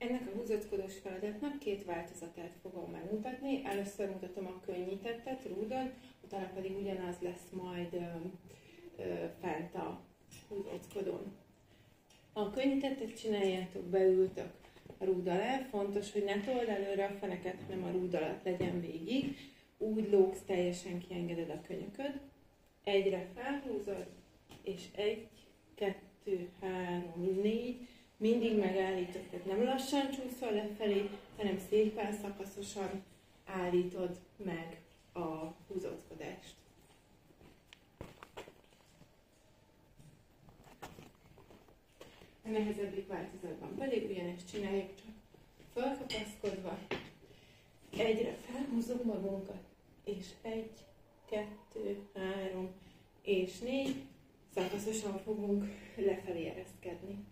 Ennek a húzatkodós feladatnak két változatát fogom megmutatni. Először mutatom a könnyítettet rúdon, utána pedig ugyanaz lesz majd fent a húzatkodón. A könnyítettet csináljátok, beültök a rúd alá. Fontos, hogy ne told előre a feneket, hanem a rúd alatt legyen végig. Úgy lógsz, teljesen kiengeded a könyököd. Egyre felhúzod, és 1, 2, 3, 4, mindig megállítod, tehát nem lassan csúszol lefelé, hanem szépen szakaszosan állítod meg a húzódkodást. A nehezebbik változatban pedig ugyanezt csináljuk, csak fölkapaszkodva. Egyre felhúzunk magunkat, és 1, 2, 3 és 4, szakaszosan fogunk lefelé ereszkedni.